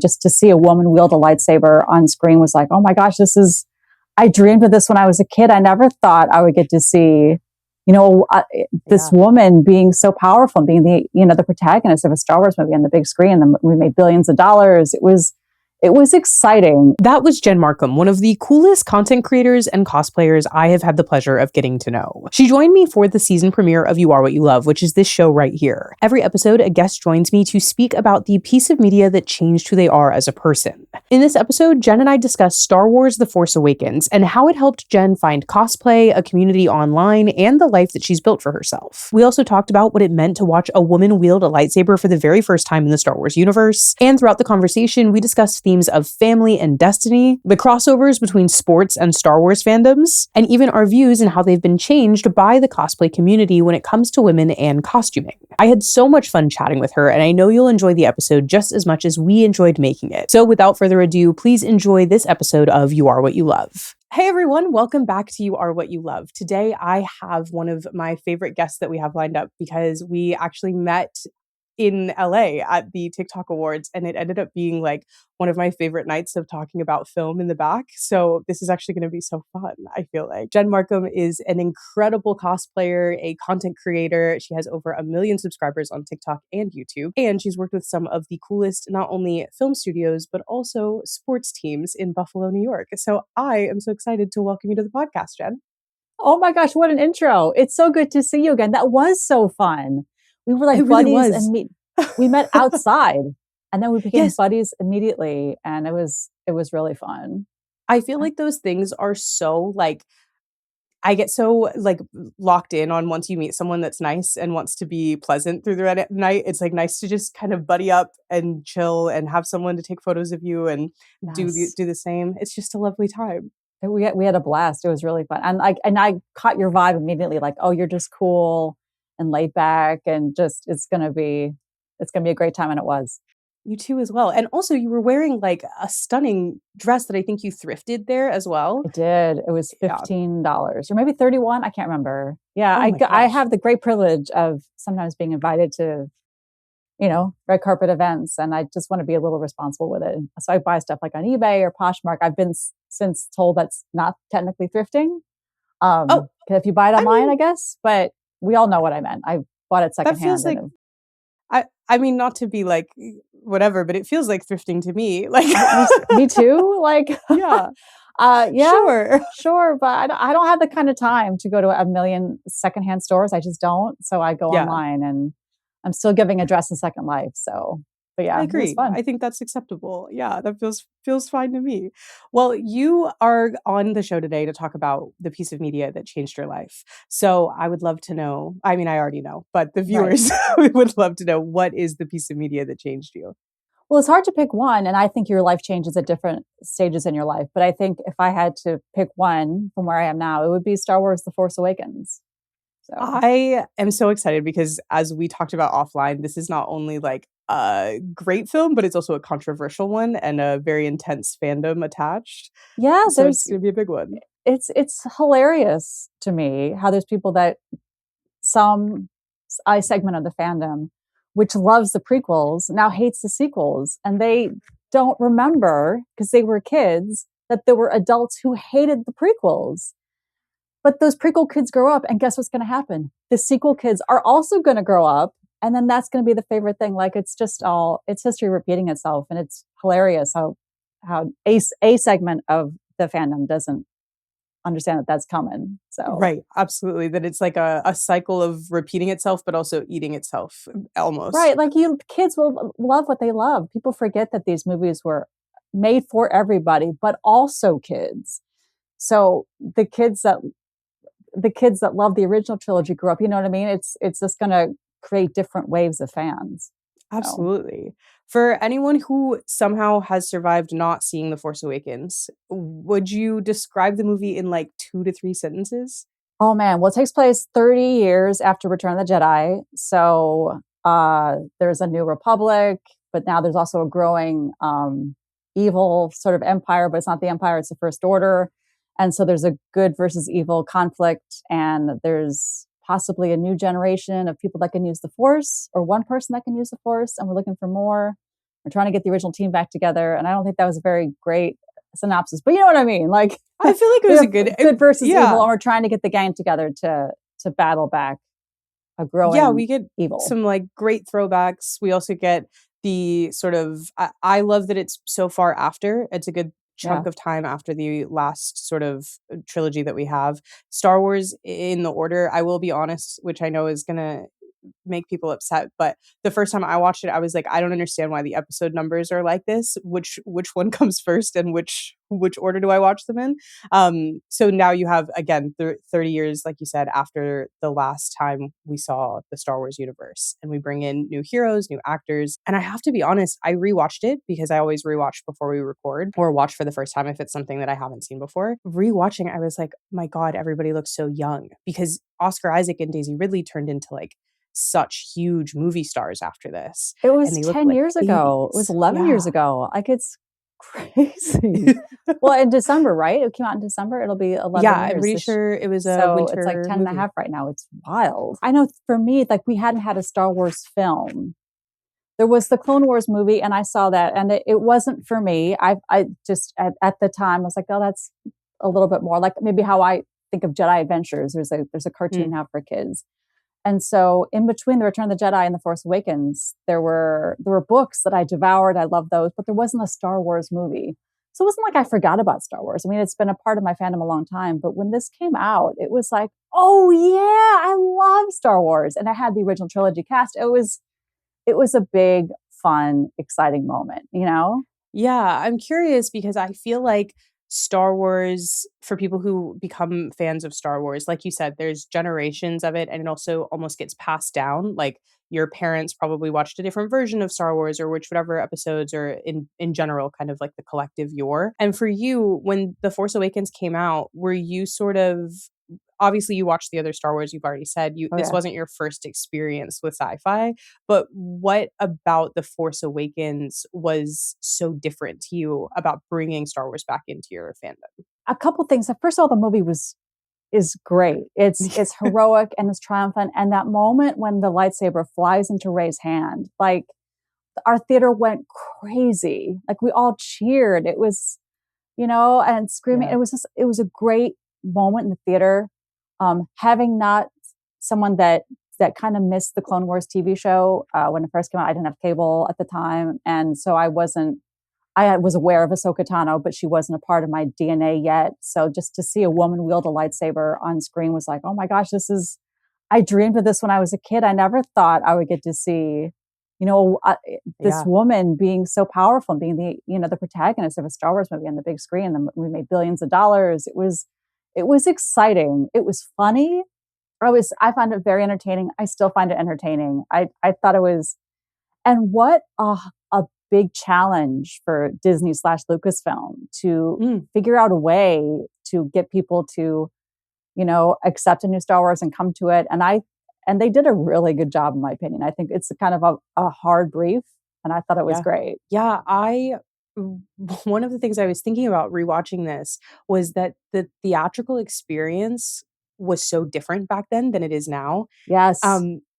Just to see a woman wield a lightsaber on screen was like, oh my gosh, I dreamed of this when I was a kid. I never thought I would get to see, this woman being so powerful and being the protagonist of a Star Wars movie on the big screen. And we made billions of dollars. It was exciting. That was Jen Markham, one of the coolest content creators and cosplayers I have had the pleasure of getting to know. She joined me for the season premiere of You Are What You Love, which is this show right here. Every episode, a guest joins me to speak about the piece of media that changed who they are as a person. In this episode, Jen and I discussed Star Wars: The Force Awakens and how it helped Jen find cosplay, a community online, and the life that she's built for herself. We also talked about what it meant to watch a woman wield a lightsaber for the very first time in the Star Wars universe. And throughout the conversation, we discussed themes of family and destiny, the crossovers between sports and Star Wars fandoms, and even our views and how they've been changed by the cosplay community when it comes to women and costuming. I had so much fun chatting with her, and I know you'll enjoy the episode just as much as we enjoyed making it. So without further ado, please enjoy this episode of You Are What You Love. Hey everyone, welcome back to You Are What You Love. Today I have one of my favorite guests that we have lined up because we actually met in LA at the TikTok Awards, and it ended up being like one of my favorite nights of talking about film in the back. So this is actually going to be so fun, I feel like. Jen Markham is an incredible cosplayer, a content creator. She has over 1 million subscribers on TikTok and YouTube, and she's worked with some of the coolest, not only film studios, but also sports teams in Buffalo, New York. So I am so excited to welcome you to the podcast, Jen. Oh my gosh, what an intro. It's so good to see you again. That was so fun. We were like really buddies was. and we met outside and then we became buddies immediately. And it was really fun. I feel like those things are so like, I get so like locked in on once you meet someone that's nice and wants to be pleasant through the night. It's like nice to just kind of buddy up and chill and have someone to take photos of you and do the same. It's just a lovely time. We had a blast. It was really fun. And I caught your vibe immediately, like, oh, you're just cool and laid back and just it's gonna be a great time, and it was. You too as well. And also you were wearing like a stunning dress that I think you thrifted there as well. I did. It was $15 or maybe 31. I can't remember. Yeah, Oh I have the great privilege of sometimes being invited to, red carpet events, and I just want to be a little responsible with it. So I buy stuff like on eBay or Poshmark. I've been since told that's not technically thrifting. If you buy it online, I guess, but we all know what I meant. I bought it secondhand. That feels like, I mean, not to be like whatever, but it feels like thrifting to me. Like me too. Like yeah, sure. But I don't have the kind of time to go to 1 million secondhand stores. I just don't. So I go online, and I'm still giving a dress a second life. So. But yeah, I agree. I think that's acceptable. Yeah, that feels fine to me. Well, you are on the show today to talk about the piece of media that changed your life. So I would love to know, I mean, I already know, but the viewers would love to know, what is the piece of media that changed you? Well, it's hard to pick one, and I think your life changes at different stages in your life. But I think if I had to pick one from where I am now, it would be Star Wars: The Force Awakens. So. I am so excited because, as we talked about offline, this is not only like a great film, but it's also a controversial one and a very intense fandom attached. Yeah, so it's going to be a big one. It's hilarious to me how there's people that a segment of the fandom which loves the prequels now hates the sequels, and they don't remember because they were kids that there were adults who hated the prequels. But those prequel kids grow up, and guess what's going to happen? The sequel kids are also going to grow up, and then that's going to be the favorite thing. Like it's history repeating itself, and it's hilarious how a segment of the fandom doesn't understand that that's coming. So right, absolutely, that it's like a cycle of repeating itself, but also eating itself almost. Right, like kids will love what they love. People forget that these movies were made for everybody, but also kids. So the kids that love the original trilogy grew up, you know what I mean? It's just going to create different waves of fans. Absolutely. For anyone who somehow has survived not seeing The Force Awakens, would you describe the movie in like 2 to 3 sentences? Oh man, well, it takes place 30 years after Return of the Jedi. So there's a new republic, but now there's also a growing evil sort of empire, but it's not the empire, it's the First Order. And so there's a good versus evil conflict, and there's possibly a new generation of people that can use the Force, or one person that can use the Force, and we're looking for more. we're trying to get the original team back together. And I don't think that was a very great synopsis, but you know what I mean? Like, I feel like it was a good versus evil, and we're trying to get the gang together to battle back a growing we get evil. some like great throwbacks. We also get the sort of I love that it's so far after. It's a good chunk of time after the last sort of trilogy that we have. Star Wars in the order, I will be honest, which I know is gonna make people upset, but the first time I watched it, I was like, I don't understand why the episode numbers are like this. Which one comes first, and which order do I watch them in? So now you have, again, 30 years, like you said, after the last time we saw the Star Wars universe, and we bring in new heroes, new actors. And I have to be honest, I rewatched it because I always rewatch before we record, or watch for the first time if it's something that I haven't seen before. Rewatching, I was like, my God, everybody looks so young, because Oscar Isaac and Daisy Ridley turned into like such huge movie stars after this. It was 10 years ago. It was 11 years ago. Like, it's crazy. Well, in December, right? It came out in December. It'll be 11 years. I'm pretty sure it was a winter it's like 10 movie. and a half right now. It's wild. I know for me, like, we hadn't had a Star Wars film. There was the Clone Wars movie, and I saw that, and it wasn't for me. I just, at the time, I was like, oh, that's a little bit more like maybe how I think of Jedi Adventures. There's a cartoon now for kids. And so in between The Return of the Jedi and The Force Awakens, there were books that I devoured. I loved those, but there wasn't a Star Wars movie. So it wasn't like I forgot about Star Wars. I mean, it's been a part of my fandom a long time, but when this came out, it was like, oh yeah, I love Star Wars. And I had the original trilogy cast. It was a big, fun, exciting moment, you know? Yeah, I'm curious because I feel like Star Wars, for people who become fans of Star Wars, like you said, there's generations of it, and it also almost gets passed down. Like, your parents probably watched a different version of Star Wars, or whatever episodes, or in general, kind of like the collective yore. And for you, when The Force Awakens came out, were you sort of, obviously you watched the other Star Wars, you've already said this wasn't your first experience with sci-fi, but what about The Force Awakens was so different to you about bringing Star Wars back into your fandom? A couple things. First of all, the movie is great. It's heroic and it's triumphant. And that moment when the lightsaber flies into Rey's hand, like, our theater went crazy. Like, we all cheered. It was, and screaming. Yeah. It was a great moment in the theater. Having not someone that kind of missed the Clone Wars TV show when it first came out, I didn't have cable at the time, and so I was aware of Ahsoka Tano, but she wasn't a part of my DNA yet. So just to see a woman wield a lightsaber on screen was like, oh my gosh, I dreamed of this when I was a kid. I never thought I would get to see, this woman being so powerful and being the protagonist of a Star Wars movie on the big screen. And we made billions of dollars. It was exciting. It was funny. I found it very entertaining. I still find it entertaining. I thought it was, and what a big challenge for Disney / Lucasfilm to figure out a way to get people to, accept a new Star Wars and come to it. And they did a really good job, in my opinion. I think it's kind of a hard brief, and I thought it was great. Yeah, one of the things I was thinking about rewatching this was that the theatrical experience was so different back then than it is now. Yes.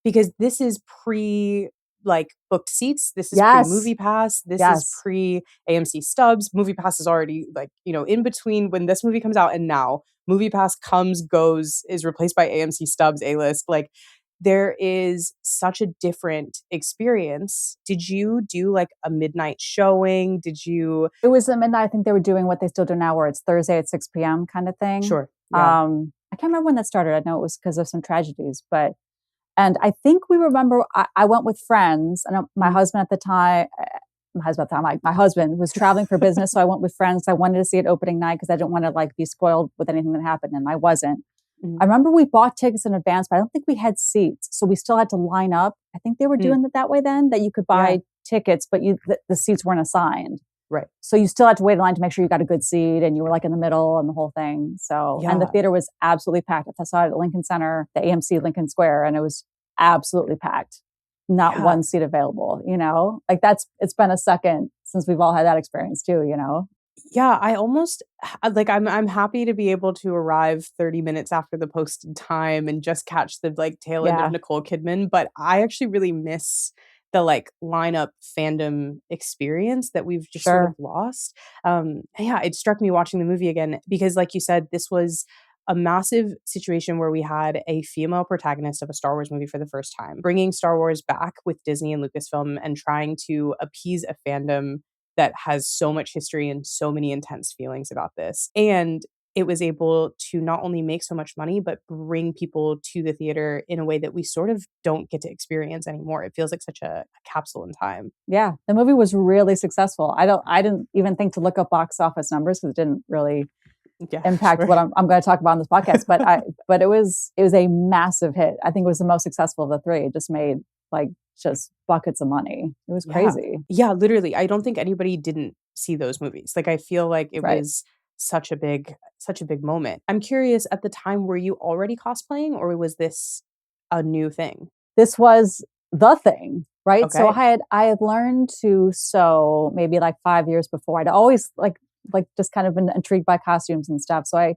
Because this is pre booked seats. This is pre Movie Pass. This is pre AMC Stubs. Movie Pass is already in between when this movie comes out and now. Movie Pass comes, goes, is replaced by AMC Stubs, A-List. There is such a different experience. Did you do a midnight showing? It was a midnight. I think they were doing what they still do now, where it's Thursday at 6 p.m. kind of thing. Sure. Yeah. I can't remember when that started. I know it was because of some tragedies, and I think we remember, I went with friends, and my husband at the time, my husband was traveling for business. So I went with friends. I wanted to see it opening night because I didn't want to be spoiled with anything that happened. And I wasn't. I remember we bought tickets in advance, but I don't think we had seats. So we still had to line up. I think they were doing it that way then, that you could buy tickets, but the seats weren't assigned. Right. So you still had to wait in line to make sure you got a good seat, and you were in the middle and the whole thing. So, and the theater was absolutely packed. I saw it at Lincoln Center, the AMC Lincoln Square, and it was absolutely packed. Not one seat available, it's been a second since we've all had that experience too, Yeah, I almost I'm happy to be able to arrive 30 minutes after the posted time and just catch the tail end of Nicole Kidman, but I actually really miss the like lineup fandom experience that we've just sort of Sure. lost. Yeah, it struck me watching the movie again because, like you said, this was a massive situation where we had a female protagonist of a Star Wars movie for the first time, bringing Star Wars back with Disney and Lucasfilm and trying to appease a fandom that has so much history and so many intense feelings about this. And it was able to not only make so much money, but bring people to the theater in a way that we sort of don't get to experience anymore. It feels like such a capsule in time. Yeah, the movie was really successful. I didn't even think to look up box office numbers because it didn't really Yeah, impact sure. what I'm going to talk about on this podcast. But it was a massive hit. I think it was the most successful of the three. It just made like just buckets of money. It was crazy. Yeah, literally. I don't think anybody didn't see those movies. Like I feel like it Right. was such a big moment. I'm curious, at the time, were you already cosplaying or was this a new thing? This was the thing, right? So Okay. I had learned to sew maybe like 5 years before. I'd always like just kind of been intrigued by costumes and stuff. So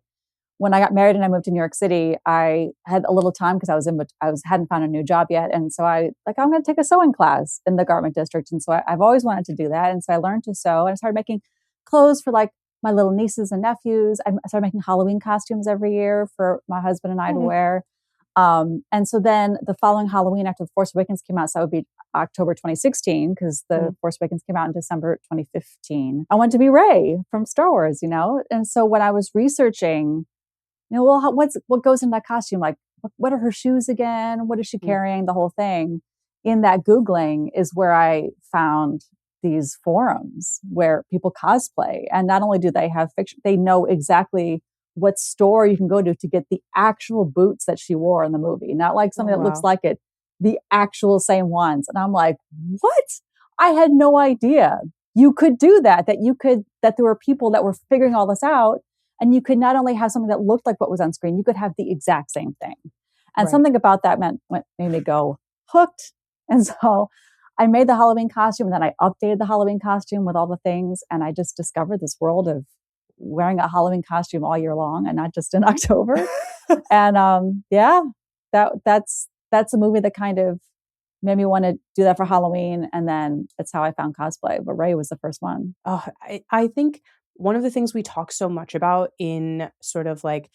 when I got married and I moved to New York City, I had a little time because I hadn't found a new job yet, and so I'm going to take a sewing class in the garment district, and so I've always wanted to do that, and so I learned to sew and I started making clothes for like my little nieces and nephews. I started making Halloween costumes every year for my husband and I to wear. And so then the following Halloween after The Force Awakens came out, so that would be October 2016, because The Force Awakens came out in December 2015. I wanted to be Rey from Star Wars, And so when I was researching, well, what goes in that costume? Like, what are her shoes again? What is she carrying? The whole thing. In that Googling is where I found these forums where people cosplay. And not only do they have fiction, they know exactly what store you can go to get the actual boots that she wore in the movie. Not like something that looks like it, the actual same ones. And I'm like, what? I had no idea you could do that, that there were people that were figuring all this out. And you could not only have something that looked like what was on screen, you could have the exact same thing. And something about that made me go hooked. And so I made the Halloween costume, and then I updated the Halloween costume with all the things. And I just discovered this world of wearing a Halloween costume all year long and not just in October. And that's a movie that kind of made me want to do that for Halloween. And then that's how I found cosplay. But Rey was the first one. Oh, I think one of the things we talk so much about in sort of like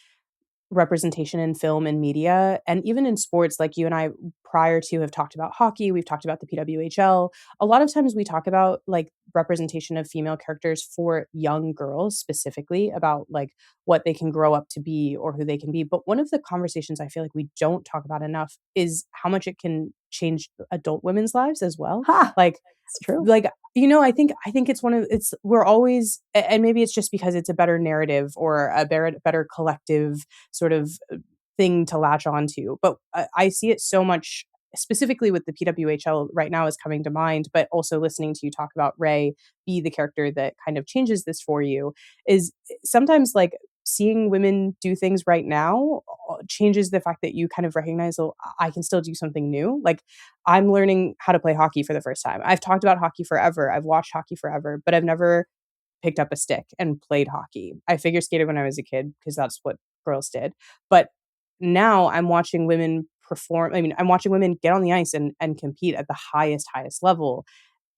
representation in film and media, and even in sports, like you and I prior to have talked about hockey, we've talked about the PWHL. A lot of times we talk about like representation of female characters for young girls specifically, about like what they can grow up to be or who they can be. But one of the conversations I feel like we don't talk about enough is how much it can change adult women's lives as well. Like, it's true. Like, I think we're always, and maybe it's just because it's a better narrative or a better collective sort of thing to latch onto. But I see it so much, specifically with the PWHL right now is coming to mind, but also listening to you talk about Rey be the character that kind of changes this for you is sometimes like seeing women do things right now changes the fact that you kind of recognize, oh, I can still do something new. Like I'm learning how to play hockey for the first time. I've talked about hockey forever. I've watched hockey forever, but I've never picked up a stick and played hockey. I figure skated when I was a kid because that's what girls did. But now I'm watching women perform. I mean, I'm watching women get on the ice and compete at the highest level.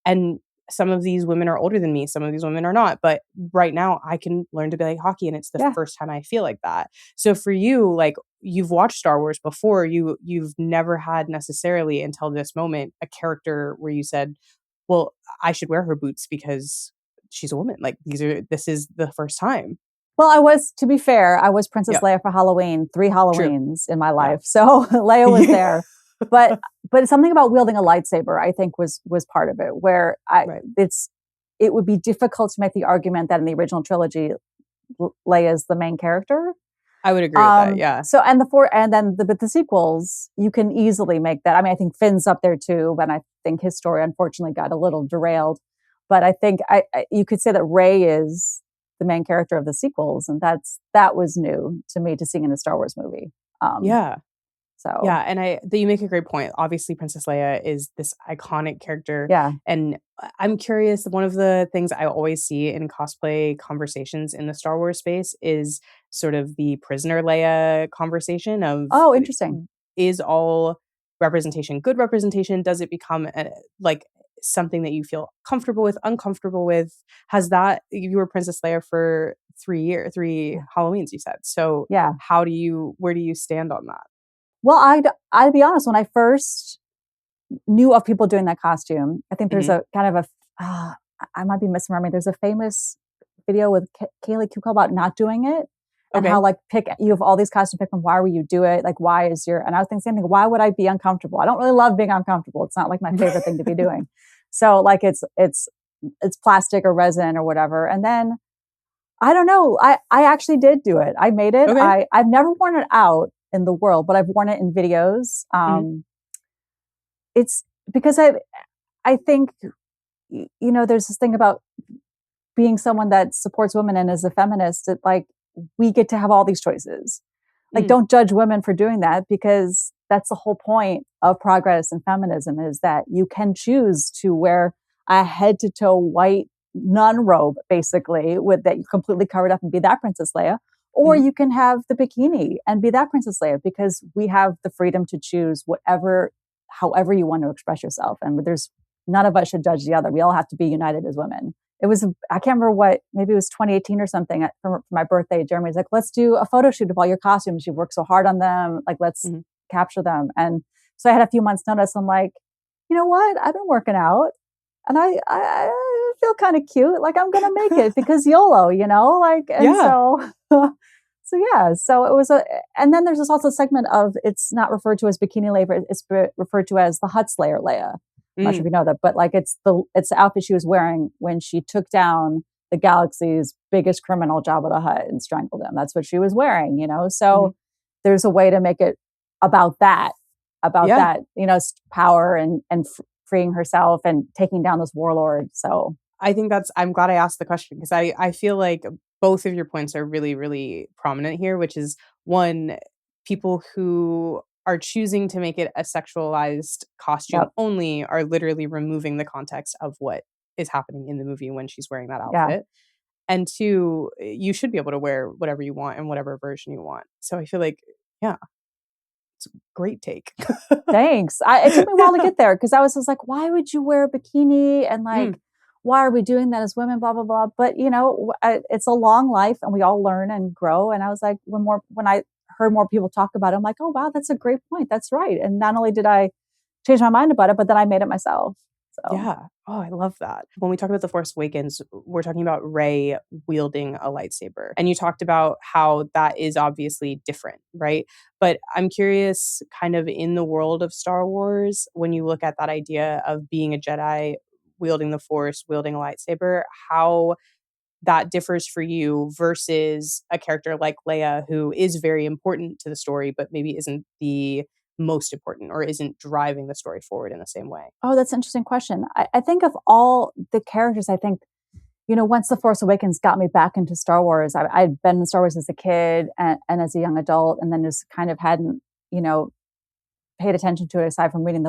And some of these women are older than me. Some of these women are not. But right now I can learn to play hockey, and it's the first time I feel like that. So for you, like you've watched Star Wars before, you've never had necessarily until this moment a character where you said, well, I should wear her boots because she's a woman. Like this is the first time. Well, to be fair, I was Princess Leia for Halloween, 3 Halloweens in my life. So Leia was there. But something about wielding a lightsaber, I think, was part of it, where it would be difficult to make the argument that in the original trilogy, Leia is the main character. I would agree with that. Yeah. So the sequels, you can easily make that. I mean, I think Finn's up there too, but I think his story unfortunately got a little derailed. But I think you could say that Rey is the main character of the sequels, and that was new to me to see in a Star Wars movie. And you make a great point. Obviously, Princess Leia is this iconic character. Yeah. And I'm curious, one of the things I always see in cosplay conversations in the Star Wars space is sort of the prisoner Leia conversation of, oh, interesting. Is all representation good representation? Does it become like something that you feel comfortable with, uncomfortable with? Has that, you were Princess Leia for 3 Halloweens, you said. So Yeah. where do you stand on that? Well, I'd be honest, when I first knew of people doing that costume, I think there's a kind of I might be misremembering. There's a famous video with Kaylee Cuoco about not doing it. And how like you have all these costumes, pick from why would you do it? Like, why is and I was thinking the same thing, why would I be uncomfortable? I don't really love being uncomfortable. It's not like my favorite thing to be doing. So like it's plastic or resin or whatever. And then I don't know, I actually did do it. I made it. Okay. I've never worn it out in the world, but I've worn it in videos. It's because I think, there's this thing about being someone that supports women and is a feminist, that like, we get to have all these choices. Like, don't judge women for doing that, because that's the whole point of progress and feminism, is that you can choose to wear a head to toe white nun robe, basically, with that you completely covered up and be that Princess Leia, or you can have the bikini and be that Princess Leia, because we have the freedom to choose however you want to express yourself. And none of us should judge the other. We all have to be united as women. I can't remember maybe it was 2018 or something for my birthday. Jeremy's like, let's do a photo shoot of all your costumes. You've worked so hard on them. Like, let's capture them. And so I had a few months notice. I'm like, you know what? I've been working out and I feel kind of cute. Like, I'm going to make it because YOLO, like, and so yeah, so it was and then there's this also segment of, it's not referred to as Bikini Leia, it's referred to as the Hut Slayer Leia. I'm not sure if you know that, but like it's the outfit she was wearing when she took down the galaxy's biggest criminal, Jabba the Hutt, and strangled him. That's what she was wearing, So there's a way to make it about that, power and freeing herself and taking down this warlord. So I think I'm glad I asked the question, because I feel like both of your points are really, really prominent here, which is, one, people who are choosing to make it a sexualized costume only are literally removing the context of what is happening in the movie when she's wearing that outfit. And two, you should be able to wear whatever you want and whatever version you want. So I feel like, it's a great take. Thanks. It took me a while to get there, because I was just like, why would you wear a bikini? And like, why are we doing that as women, blah, blah, blah. But, it's a long life and we all learn and grow. And I was like, when I heard more people talk about it, I'm like, oh, wow, that's a great point. That's right. And not only did I change my mind about it, but then I made it myself. So. Yeah. Oh, I love that. When we talk about The Force Awakens, we're talking about Rey wielding a lightsaber. And you talked about how that is obviously different, right? But I'm curious, kind of in the world of Star Wars, when you look at that idea of being a Jedi, wielding the Force, wielding a lightsaber, how that differs for you versus a character like Leia, who is very important to the story, but maybe isn't the most important or isn't driving the story forward in the same way. Oh, that's an interesting question. I think of all the characters, I think, once The Force Awakens got me back into Star Wars, I'd been in Star Wars as a kid and as a young adult, and then just kind of hadn't, paid attention to it aside from reading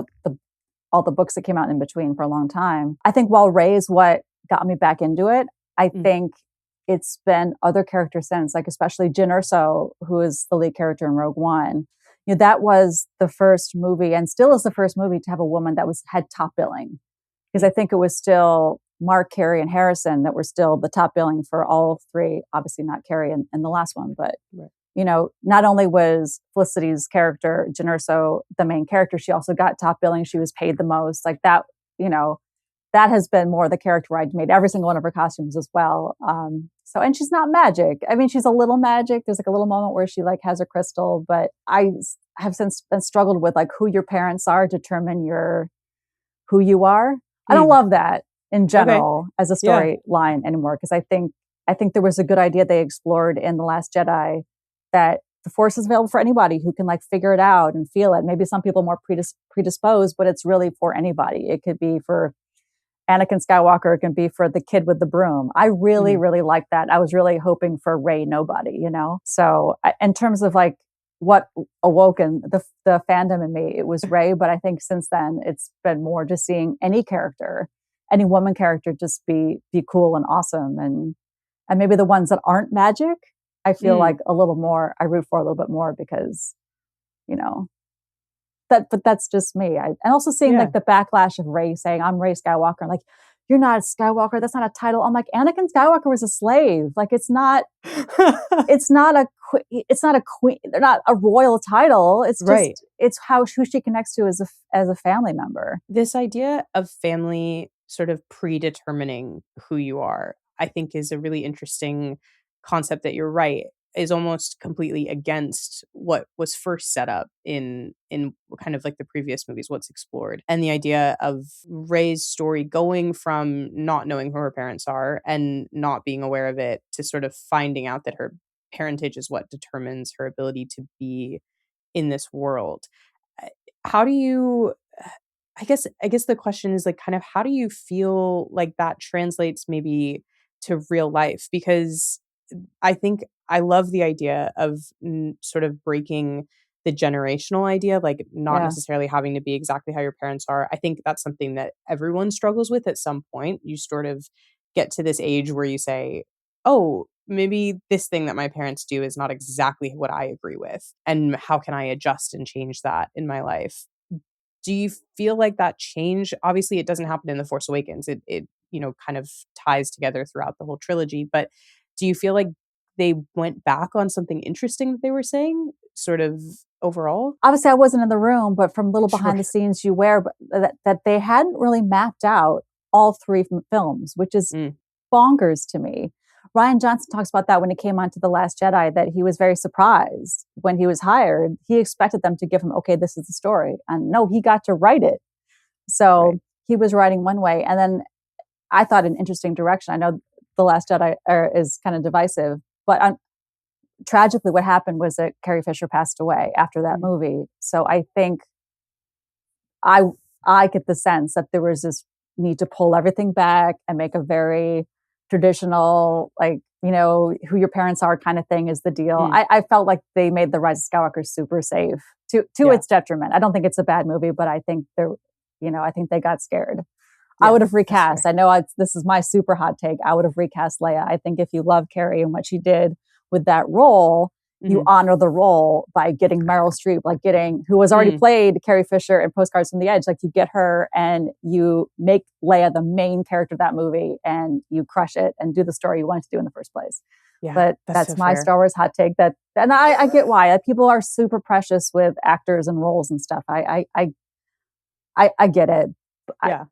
all the books that came out in between for a long time. I think while Rey is what got me back into it, I think it's been other characters since, like especially Jyn Erso, who is the lead character in Rogue One. That was the first movie, and still is the first movie, to have a woman that had top billing. Because I think it was still Mark, Carrie, and Harrison that were still the top billing for all three. Obviously not Carrie in the last one, but not only was Felicity's character, Jyn Erso, the main character, she also got top billing. She was paid the most. Like that, that has been more the character I'd made every single one of her costumes as well. And she's not magic. I mean, she's a little magic. There's like a little moment where she like has a crystal, but I have since been struggled with like who your parents are determine who you are. I don't love that in general as a storyline anymore, because I think there was a good idea they explored in The Last Jedi, that the Force is available for anybody who can like figure it out and feel it. Maybe some people are more predisposed, but it's really for anybody. It could be for Anakin Skywalker, it can be for the kid with the broom. I really, really like that. I was really hoping for Rey Nobody, So in terms of like what awoken the fandom in me, it was Rey. But I think since then, it's been more just seeing any character, any woman character, just be cool and awesome. And maybe the ones that aren't magic, I feel like a little more, I root for a little bit more, because, but that's just me. And also seeing like the backlash of Rey saying, I'm Rey Skywalker. Like, you're not a Skywalker. That's not a title. I'm like, Anakin Skywalker was a slave. Like, it's not a queen. They're not a royal title. It's just, it's who she connects to as a family member. This idea of family sort of predetermining who you are, I think is a really interesting concept that you're right, is almost completely against what was first set up in kind of like the previous movies, what's explored. And the idea of Rey's story going from not knowing who her parents are and not being aware of it to sort of finding out that her parentage is what determines her ability to be in this world. How do you I guess the question is like kind of how do you feel like that translates maybe to real life? Because I think I love the idea of sort of breaking the generational idea, like not necessarily having to be exactly how your parents are. I think that's something that everyone struggles with at some point. You sort of get to this age where you say, oh, maybe this thing that my parents do is not exactly what I agree with. And how can I adjust and change that in my life? Do you feel like that change? Obviously, it doesn't happen in The Force Awakens. It kind of ties together throughout the whole trilogy. But do you feel like they went back on something interesting that they were saying, sort of overall? Obviously, I wasn't in the room, but from little behind the scenes you wear, that they hadn't really mapped out all three films, which is bonkers to me. Rian Johnson talks about that when he came on to The Last Jedi, that he was very surprised when he was hired. He expected them to give him, okay, this is the story. And no, he got to write it. So he was writing one way. And then I thought an interesting direction. I know The Last Jedi is kind of divisive, but tragically what happened was that Carrie Fisher passed away after that movie. So I think I get the sense that there was this need to pull everything back and make a very traditional, like, who your parents are kind of thing is the deal. I felt like they made The Rise of Skywalker super safe to its detriment. I don't think it's a bad movie, but I think I think they got scared. I would have recast. I know this is my super hot take. I would have recast Leia. I think if you love Carrie and what she did with that role, you honor the role by getting Meryl Streep, who was already played Carrie Fisher in Postcards from the Edge. Like, you get her and you make Leia the main character of that movie and you crush it and do the story you wanted to do in the first place. Yeah, but that's so my fair. Star Wars hot take. And I get why. People are super precious with actors and roles and stuff. I get it. But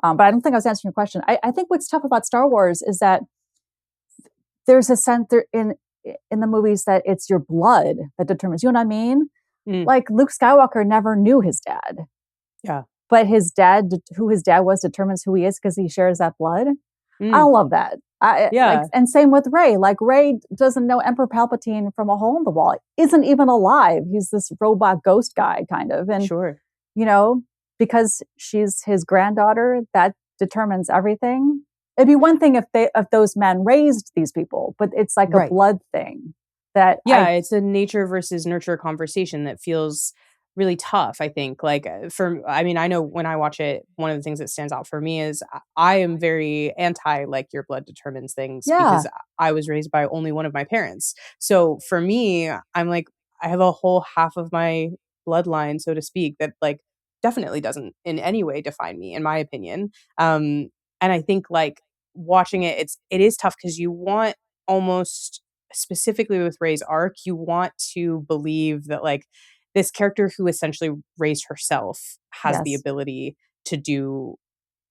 I don't think I was answering your question. I think what's tough about Star Wars is that there's a sense in the movies that it's your blood that determines, you know what I mean? Like, Luke Skywalker never knew his dad. Yeah. But who his dad was determines who he is because he shares that blood. I love that. And same with Rey. Like, Rey doesn't know Emperor Palpatine from a hole in the wall. Isn't even alive. He's this robot ghost guy kind of. And, because she's his granddaughter, that determines everything. It'd be one thing if those men raised these people, but it's like a blood thing it's a nature versus nurture conversation that feels really tough. I think I know when I watch it, one of the things that stands out for me is I am very anti, like, your blood determines things because I was raised by only one of my parents. So for me, I'm like, I have a whole half of my bloodline, so to speak, that like definitely doesn't in any way define me, in my opinion. And I think, like, watching it is tough because you want, almost specifically with Rey's arc, you want to believe that, like, this character who essentially raised herself has the ability to do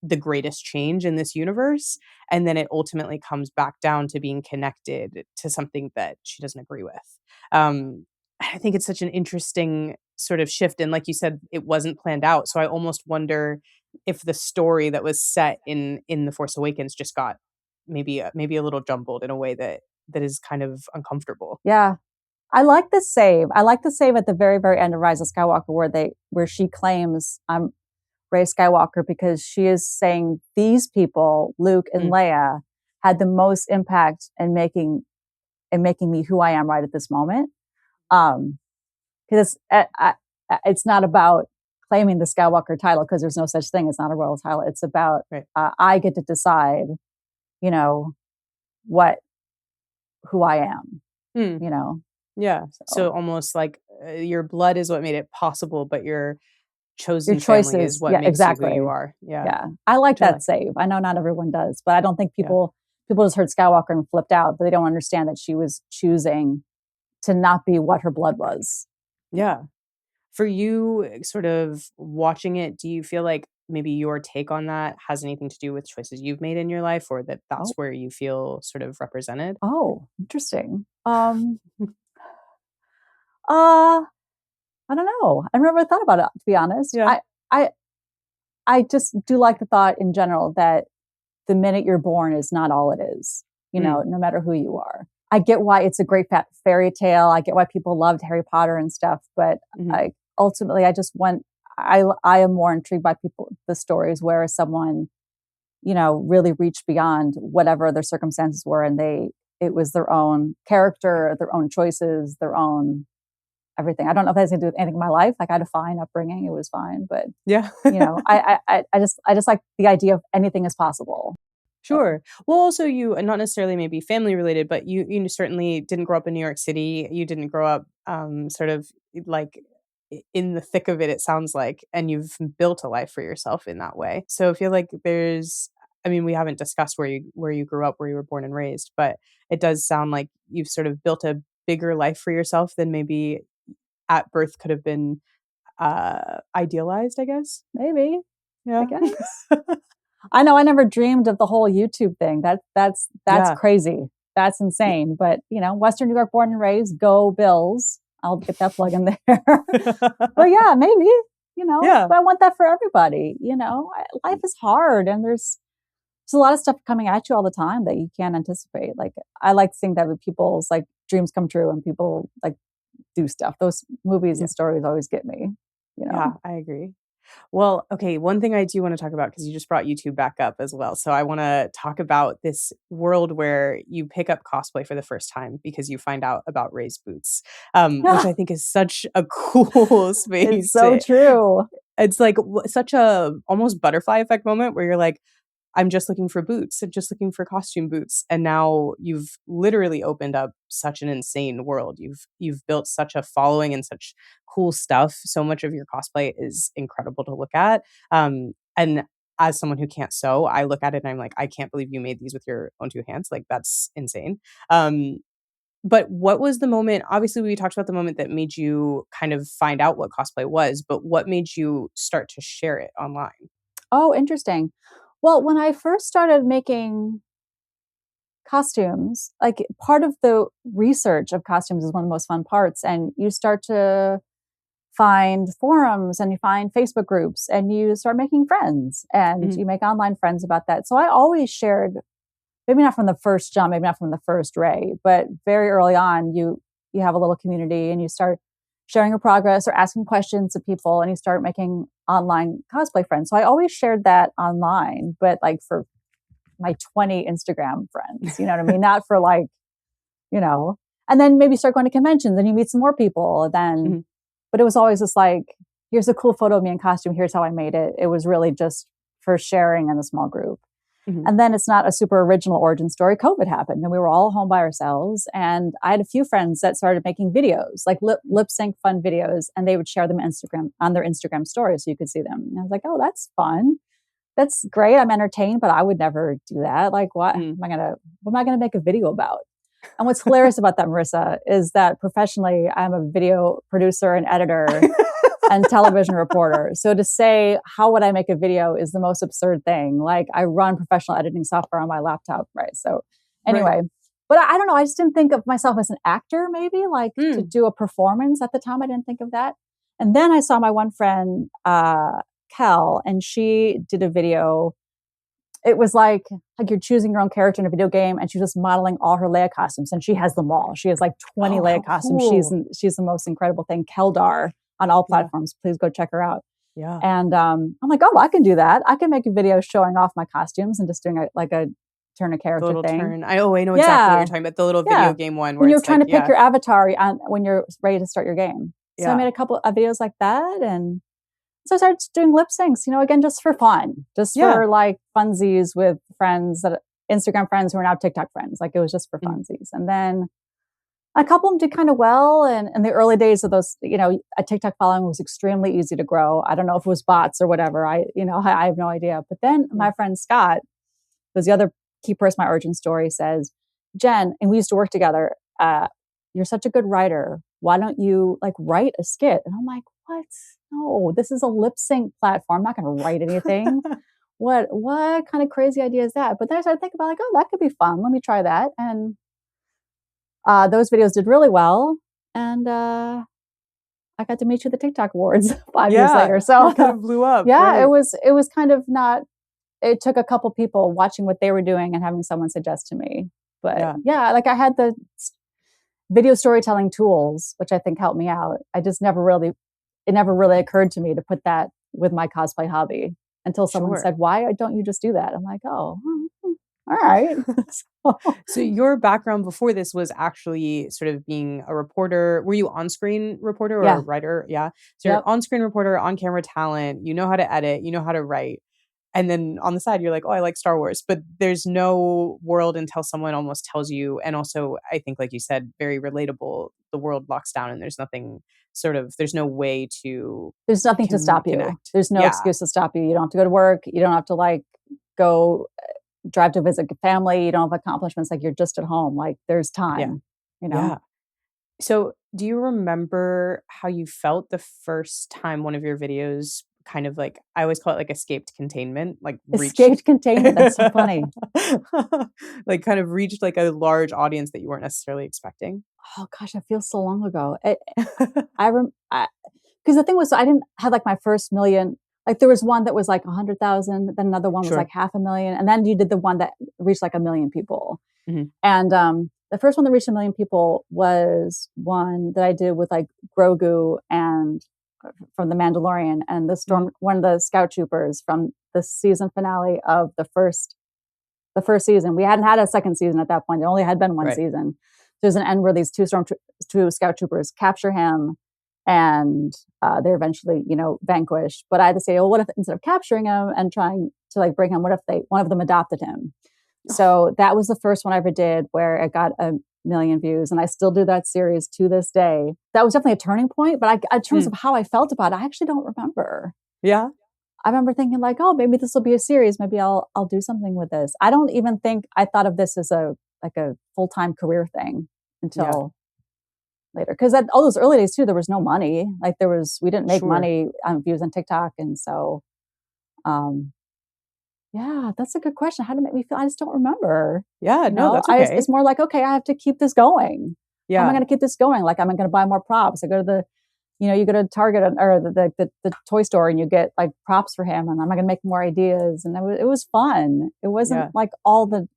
the greatest change in this universe. And then it ultimately comes back down to being connected to something that she doesn't agree with. I think it's such an interesting sort of shift. And like you said, it wasn't planned out. So I almost wonder if the story that was set in The Force Awakens just got maybe a little jumbled in a way that is kind of uncomfortable. Yeah. I like the save. I like the save at the very, very end of Rise of Skywalker where she claims I'm Rey Skywalker, because she is saying these people, Luke and Leia, had the most impact in making me who I am right at this moment. Because it's not about claiming the Skywalker title, because there's no such thing. It's not a royal title. It's about I get to decide, who I am. Yeah. So So almost like your blood is what made it possible, but your your chosen family is choices, what yeah, makes you who you exactly. are. Yeah. Yeah, I like Which I that like. save. I know not everyone does, but I don't think Yeah. people just heard Skywalker and flipped out, but they don't understand that she was choosing to not be what her blood was. Yeah. For you, sort of watching it, do you feel like maybe your take on that has anything to do with choices you've made in your life, or that that's Oh, where you feel sort of represented? oh, interesting. Uh, I don't know. I never thought about it, to be honest. Yeah. I, I just do like the thought in general that the minute you're born is not all it is, Mm, no matter who you are. I get why it's a great fairy tale. I get why people loved Harry Potter and stuff, but mhm. I ultimately I just want I am more intrigued by the stories where someone, really reached beyond whatever their circumstances were and it was their own character, their own choices, their own everything. I don't know if that has to do with anything in my life. Like I had a fine upbringing, it was fine, but Yeah. I just like the idea of anything is possible. So, Sure. Well, also you, and not necessarily maybe family related, but you certainly didn't grow up in New York City. You didn't grow up sort of like in the thick of it, it sounds like, and you've built a life for yourself in that way. So I feel like there's, I mean, we haven't discussed where you grew up, where you were born and raised, but it does sound like you've sort of built a bigger life for yourself than maybe at birth could have been idealized, I guess. maybe, I Yeah. guess. I know I never dreamed of the whole YouTube thing. That's Yeah. crazy. That's Y- insane. But Western New York, born and raised, go Bills. I'll get that plug in there. But yeah, maybe. yeah. But I want that for everybody. Life is hard, and there's a lot of stuff coming at you all the time that you can't anticipate. Like I like to think that when people's like dreams come true and people like do stuff. Those movies Yeah. and stories always get me. Yeah, I agree. Well, okay, one thing I do wanna talk about, because you just brought YouTube back up as well, so I wanna talk about this world where you pick up cosplay for the first time because you find out about Rey's boots, which I think is such a cool It's space so to, true. it's like such a almost butterfly effect moment where you're like, I'm just looking for boots. I'm just looking for costume boots. And now you've literally opened up such an insane world. You've built such a following and such cool stuff. So much of your cosplay is incredible to look at. And as someone who can't sew, I look at it and I'm like, I can't believe you made these with your own two hands. Like that's insane. But what was the moment? Obviously, we talked about the moment that made you kind of find out what cosplay was, but what made you start to share it online? Oh, interesting. Well, when I first started making costumes, like part of the research of costumes is one of the most fun parts. And you start to find forums and you find Facebook groups and you start making friends and Mhm. you make online friends about that. So I always shared, maybe not from the first jump, maybe not from the first Ray, but very early on, you have a little community and you start sharing your progress or asking questions to people and you start making online cosplay friends. So I always shared that online, but like for my 20 Instagram friends, you know what I mean? Not for like, you know, and then maybe start going to conventions and you meet some more people then, Mhm. but it was always just like, here's a cool photo of me in costume. Here's how I made it. It was really just for sharing in a small group. Mhm. And then it's not a super original origin story. COVID happened and we were all home by ourselves. And I had a few friends that started making videos, like lip sync fun videos, and they would share them on their Instagram stories so you could see them. And I was like, oh, that's fun. That's great. I'm entertained, but I would never do that. Like, Mm. what am I gonna make a video about? And what's hilarious about that, Marissa, is that professionally, I'm a video producer and editor and television reporter. So to say, how would I make a video is the most absurd thing. Like I run professional editing software on my laptop, right? So Right. anyway, but I don't know. I just didn't think of myself as an actor, maybe like to Mm. do a performance at the time. I didn't think of that. And then I saw my one friend, Kel, and she did a video. It was like you're choosing your own character in a video game, and she's just modeling all her Leia costumes, and she has them all. She has like 20 Oh, Leia how costumes. She's cool. she's the most incredible thing. Keldar on all Yeah. platforms. Please go check her out. Yeah. And I'm like, oh, I can do that. I can make a video showing off my costumes and just doing a turn a The character little thing. turn. I know exactly what Yeah, you're talking about, the little video yeah. game one where When you're it's trying like, to pick yeah, your avatar when you're ready to start your game. So I yeah, made a couple of videos like that, and so I started doing lip syncs. Again, just for fun, just yeah. for like funsies with friends, that Instagram friends who are now TikTok friends. Like it was just for Mhm. funsies, and then A couple of them did kind of well. And in the early days of those, a TikTok following was extremely easy to grow. I don't know if it was bots or whatever. I have no idea. But then my friend Scott, who's the other key person in my origin story, says, Jen, and we used to work together. You're such a good writer. Why don't you write a skit? And I'm like, what? No, this is a lip sync platform. I'm not going to write anything. What kind of crazy idea is that? But then I started thinking about that could be fun. Let me try that. And those videos did really well. And I got to meet you at the TikTok Awards 5 years later. So it kind of blew up. Yeah, right. It was kind of not, it took a couple people watching what they were doing and having someone suggest to me. But I had the video storytelling tools, which I think helped me out. It never really occurred to me to put that with my cosplay hobby until someone said, why don't you just do that? I'm like, oh, all right. So your background before this was actually sort of being a reporter. Were you on-screen reporter or a writer? Yeah. So you're on-screen reporter, on-camera talent. You know how to edit. You know how to write. And then on the side, you're like, oh, I like Star Wars. But there's no world until someone almost tells you. And also, I think, like you said, very relatable. The world locks down and there's nothing there's no way to There's nothing to stop you. Connect. There's no excuse to stop you. You don't have to go to work. You don't have to go drive to visit family. You don't have accomplishments. You're just at home. There's time, Yeah. So do you remember how you felt the first time one of your videos kind of I always call it escaped containment, escaped containment. That's so funny. Kind of reached a large audience that you weren't necessarily expecting. Oh gosh, it feels so long ago. Because the thing was, I didn't have my first million. There was one that was 100,000, then another one was 500,000, and then you did the one that reached 1 million people. Mm-hmm. And the first one that reached 1 million people was one that I did with Grogu and from The Mandalorian and one of the scout troopers from the season finale of the first season. We hadn't had a second season at that point. There only had been one season. There's an end where these two scout troopers capture him, and they're eventually, vanquished. But I had to say, well, what if instead of capturing him and trying to bring him, what if one of them adopted him? So that was the first one I ever did where it got 1 million views, and I still do that series to this day. That was definitely a turning point. But in terms of how I felt about it, I actually don't remember. Yeah. I remember thinking oh, maybe this will be a series. Maybe I'll do something with this. I don't even think I thought of this as a full-time career thing until later. Because at all those early days too, there was no money. We didn't make money on views on TikTok. And so, that's a good question. How did it make me feel? I just don't remember. Yeah, no, that's okay. It's more okay, I have to keep this going. Yeah. How am I going to keep this going? Am I going to buy more props? I go to the, you go to Target or the toy store and you get props for him, and am I going to make more ideas? And it was fun. It wasn't all the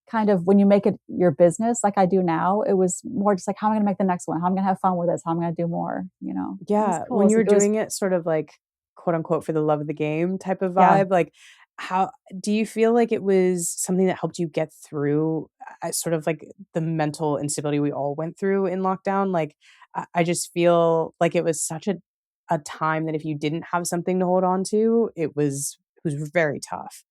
kind of when you make it your business like I do now. It was more just how am I going to make the next one? How am I going to have fun with this? How am I going to do more? Yeah. Cool. When you were doing it sort of quote unquote for the love of the game type of vibe, how do you feel it was something that helped you get through sort of the mental instability we all went through in lockdown? I just feel it was such a time that if you didn't have something to hold on to, it was very tough.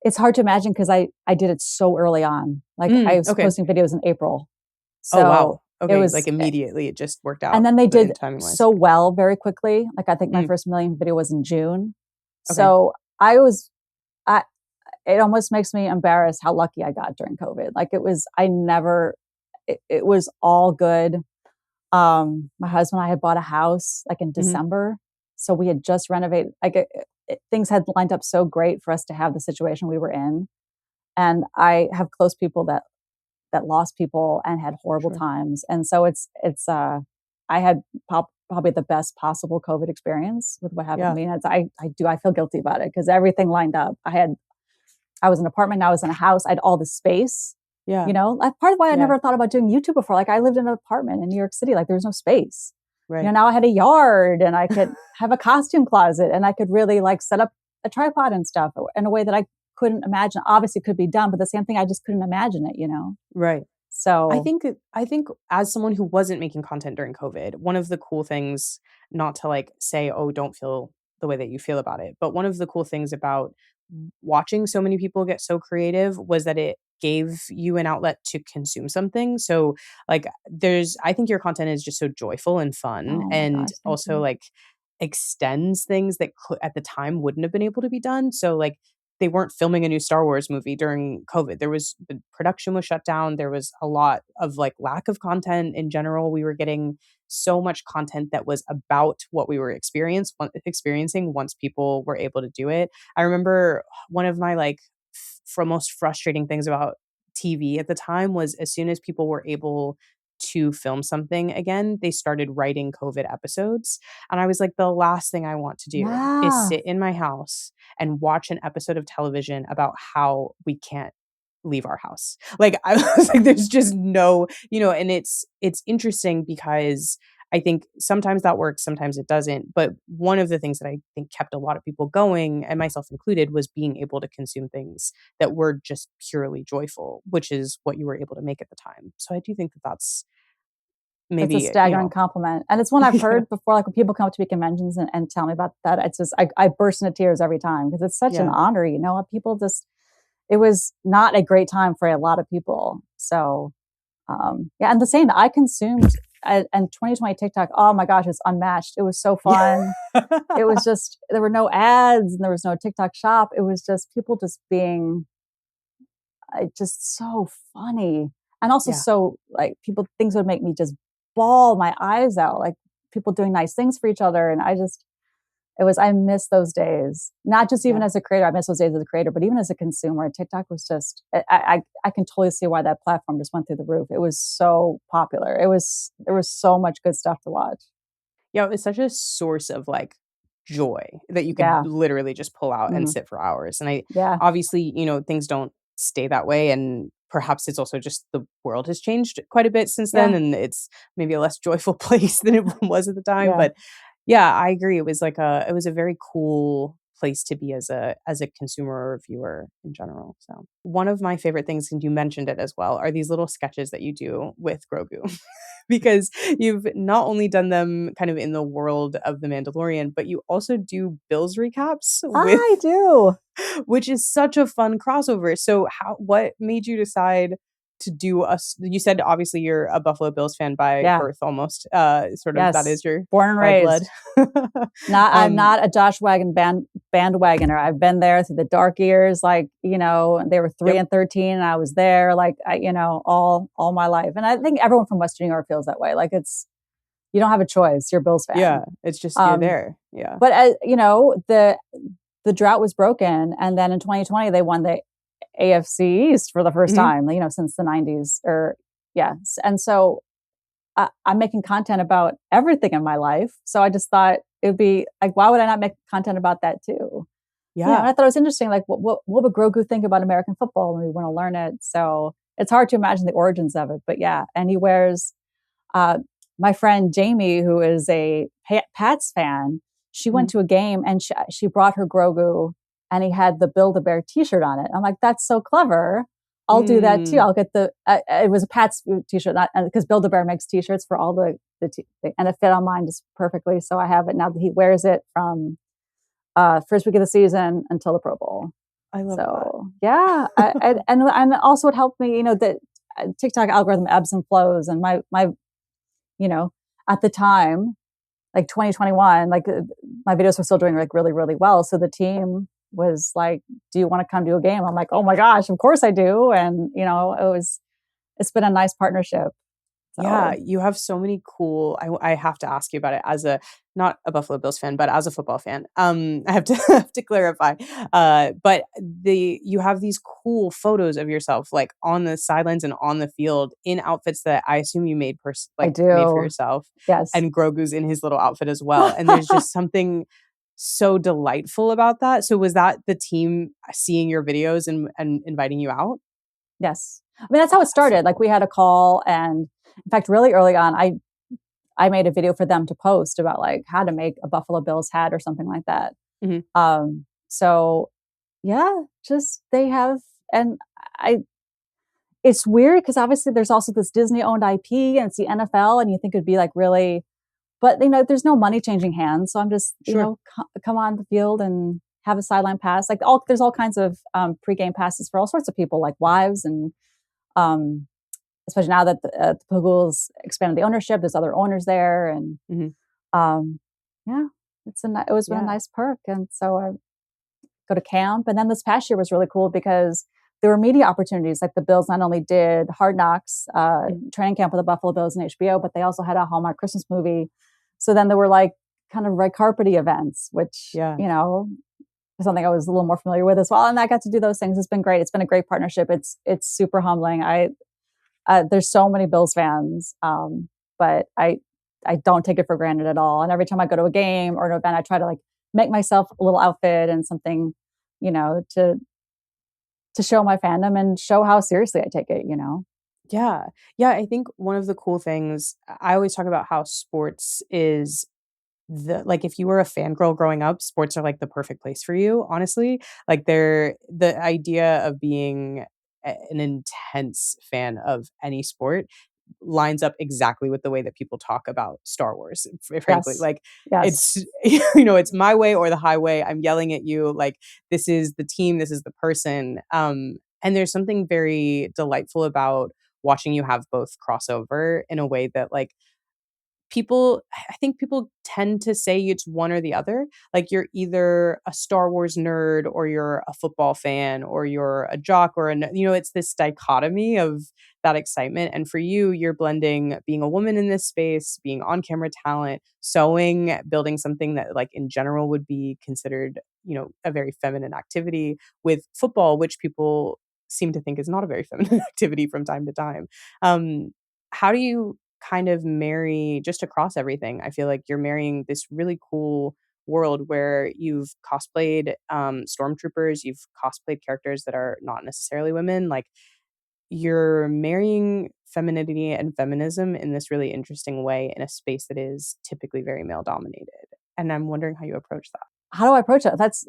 It's hard to imagine because I did it so early on. I was posting videos in April. So oh wow. Okay, it was immediately it just worked out. And then they did so well very quickly. I think my first million video was in June. Okay. So it almost makes me embarrassed how lucky I got during COVID. It was all good. My husband and I had bought a house in December. So we had just renovated, things had lined up so great for us to have the situation we were in. And I have close people that lost people and had horrible times. And so I had probably the best possible COVID experience with what happened to me. And I feel guilty about it because everything lined up. I was in an apartment, now I was in a house, I had all the space. Yeah. Part of why I never thought about doing YouTube before. I lived in an apartment in New York City, there was no space. Right. Now I had a yard and I could have a costume closet and I could really set up a tripod and stuff in a way that I couldn't imagine. Obviously it could be done, but the same thing, I just couldn't imagine it, Right. So I think as someone who wasn't making content during COVID, one of the cool things, not to say, oh, don't feel the way that you feel about it, but one of the cool things about watching so many people get so creative was that it gave you an outlet to consume something. So like I think your content is just so joyful and fun, Oh my and gosh, thank also you. like extends things that at the time wouldn't have been able to be done. So like they weren't filming a new Star Wars movie during COVID. The production was shut down. There was a lot of like lack of content in general. We were getting so much content that was about what we were experiencing once people were able to do it. I remember one of my like most frustrating things about TV at the time was as soon as people were able to film something again, they started writing COVID episodes. And I was like, the last thing I want to do is Yeah. sit in my house and watch an episode of television about how we can't leave our house. Like I was like, there's just no, and it's interesting because I think sometimes that works, sometimes it doesn't. But one of the things that I think kept a lot of people going, and myself included, was being able to consume things that were just purely joyful, which is what you were able to make at the time. So I do think that that's It's a maybe, staggering compliment. And it's one I've yeah, heard before, like when people come up to me conventions and tell me about that, it's just, I burst into tears every time because it's such an yeah, honor, people just, it was not a great time for a lot of people. So, yeah. And the same, I consumed and 2020 TikTok, oh my gosh, it's unmatched. It was so yeah, fun. It was just, there were no ads and there was no TikTok shop. It was just people just being just so funny. And also yeah. so like things would make me just bawl my eyes out, like people doing nice things for each other. And I miss those days. Not just even Yeah. as a creator, I miss those days as a creator, but even as a consumer, TikTok was just, I can totally see why that platform just went through the roof. It was so popular. There was so much good stuff to watch. Yeah, it's such a source of like joy that you could Yeah. literally just pull out and Mhm. sit for hours. And I Yeah. obviously, things don't stay that way. And perhaps it's also just the world has changed quite a bit since then. Yeah. And it's maybe a less joyful place than it was at the time. Yeah. But yeah, I agree. It was a very cool place to be as a consumer or viewer in general. So one of my favorite things, and you mentioned it as well, are these little sketches that you do with Grogu. Because you've not only done them kind of in the world of The Mandalorian, but you also do Bills recaps with I do. which is such a fun crossover. So what made you decide to do you said obviously you're a Buffalo Bills fan by Yeah. birth almost. Sort of that Yes. is your Born and by blood. raised. I'm um not a Josh Wagon bandwagoner. I've been there through the dark years, like, they were 3 yep. and 13 and I was there like all my life. And I think everyone from Western New York feels that way. Like you don't have a choice. You're a Bills fan. Yeah, it's just you're Um there. Yeah. but the drought was broken and then in 2020 they won the AFC East for the first Mhm. time, since the 90s or yes. And so I'm making content about everything in my life. So I just thought it'd be like, why would I not make content about that too? And Yeah. I thought it was interesting. Like, what would Grogu think about American football when we want to learn it? So it's hard to imagine the origins of it, but yeah. And he wears, uh, my friend Jamie, who is a Pats fan, she went Mhm. to a game and she brought her Grogu and he had the Build-A-Bear t-shirt on it. I'm like, that's so clever. I'll do that too. Mm. I'll get it was a Pats t-shirt, not because Build-A-Bear makes t-shirts for all and it fit on mine just perfectly. So I have it now that he wears it from first week of the season until the Pro Bowl. I love So yeah, that. and also it helped me, that TikTok algorithm ebbs and flows, and my at the time, like 2021, like my videos were still doing like really really well. So the team was like, "Do you want to come to a game?" I'm like, "Oh my gosh, of course I do!" And it's been a nice partnership. Yeah, So you have so many cool I have to ask you about it as a not a Buffalo Bills fan, but as a football fan. I have to have to clarify. But you have these cool photos of yourself like on the sidelines and on the field in outfits that I assume you I made for do, yourself. yes. And Grogu's in his little outfit as well. And there's just something so delightful about that. So was that the team seeing your videos and inviting you out? Yes. I mean, that's how Oh, it that's so started. Like cool. we had a call and in fact, really early on, I made a video for them to post about like how to make a Buffalo Bills hat or something like that. Mhm. So yeah, just they have, and I, it's weird because obviously there's also this Disney owned IP and it's the NFL and you think it'd be like really, but there's no money changing hands. So I'm just, Sure. come on the field and have a sideline pass. Like there's all kinds of pregame passes for all sorts of people, like wives and um, especially now that the Pagul's expanded the ownership, there's other owners there, and yeah, it was been a nice perk. And so I go to camp, and then this past year was really cool because there were media opportunities. Like the Bills not only did Hard Knocks training camp with the Buffalo Bills and HBO, but they also had a Hallmark Christmas movie. So then there were like kind of red carpety events, which you know, is something I was a little more familiar with as well. And I got to do those things. It's been great. It's been a great partnership. It's super humbling. There's so many Bills fans, but I don't take it for granted at all. And every time I go to a game or an event, I try to like make myself a little outfit and something, you know, to show my fandom and show how seriously I take it, you know? Yeah. Yeah. I think one of the cool things, I always talk about how sports is like if you were a fangirl growing up, sports are like the perfect place for you, honestly. Like the idea of being an intense fan of any sport lines up exactly with the way that people talk about Star Wars, frankly. Like it's, you know, it's my way or the highway. I'm yelling at you. Like this is the team, this is the person. And there's something very delightful about watching you have both crossover in a way that like I think people tend to say it's one or the other. Like you're either a Star Wars nerd or you're a football fan or you're a jock or you know, it's this dichotomy of that excitement. And for you, you're blending being a woman in this space, being on camera talent, sewing, building something that like in general would be considered, you know, a very feminine activity with football, which people seem to think is not a very feminine activity from time to time. How do you kind of marry just across everything? I feel like you're marrying this really cool world where you've cosplayed stormtroopers, you've cosplayed characters that are not necessarily women. Like you're marrying femininity and feminism in this really interesting way in a space that is typically very male dominated. And I'm wondering how you approach that. How do I approach it? That's